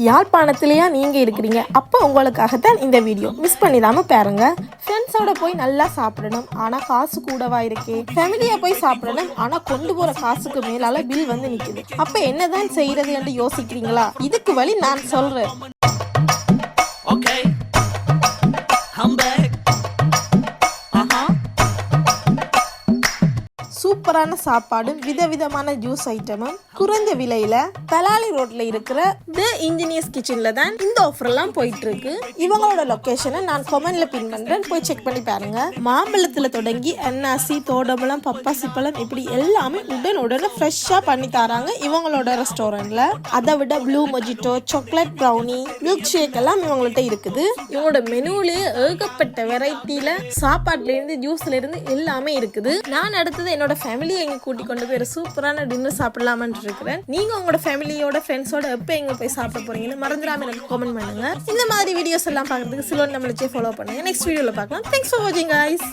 யாழ்ப்பாணத்திலேயா நீங்கள் இருக்கிறீங்க? அப்போ உங்களுக்காகத்தான் இந்த வீடியோ. மிஸ் பண்ணிடாம பாருங்க. ஃப்ரெண்ட்ஸோட போய் நல்லா சாப்பிடணும், ஆனால் காசு கூடவா இருக்கே. ஃபேமிலியாக போய் சாப்பிடணும், ஆனால் கொண்டு போகிற காசுக்கு மேலால பில் வந்து நிற்குது. அப்போ என்னதான் செய்யறது என்று யோசிக்கிறீங்களா? இதுக்கு வழி நான் சொல்றேன். சூப்பரான சாப்பாடும் விதவிதமான ஜூஸ் ஐட்டமும் குறைஞ்ச விலையில தலாலி ரோட்ல இருக்கிற தி இன்ஜினியர்ஸ் கிச்சன்ல தான் இந்த ஆஃபர் எல்லாம் போயிட்டு இருக்கு. இவங்களோட லொகேஷனை நான் கமெண்ட்ல பின் பண்றேன், போய் செக் பண்ணி பாருங்க. மாம்பழத்துல தொடங்கி அன்னாசி, தோடம்பழம், பப்பாசி பழம் இப்படி எல்லாமே உடனே ஃப்ரெஷ்ஷா பண்ணி தராங்க இவங்களோட ரெஸ்டாரண்ட்ல. அதை விட blue mojito, chocolate brownie, milk shake எல்லாம் இவங்கள்ட்ட இருக்குது. இவங்களோட மெனுலயே ஏகப்பட்ட வெரைட்டில சாப்பாட்டுல இருந்து ஜூஸ்ல இருந்து எல்லாமே இருக்குது. நான் அடுத்தது என்னோட ஃபேமிலியை எங்க கூட்டி கொண்டு போய் ஒரு சூப்பரான டின்னர் சாப்பிடலாம்னு இருக்கிறேன். நீங்க உங்களோட ஃபேமிலியோட ஃப்ரெண்ட்ஸோட எப்போ எங்க போய் சாப்பிட போறீங்கன்னு மறந்துடாம எனக்கு கமெண்ட் பண்ணுங்க. இந்த மாதிரி வீடியோஸ் எல்லாம் பார்க்கறதுக்கு சிலோன் நம்மளே ஃபாலோ பண்ணுங்க. நெக்ஸ்ட் வீடியோல பார்க்கலாம். தேங்க்ஸ் ஃபார் வாட்சிங் गाइस.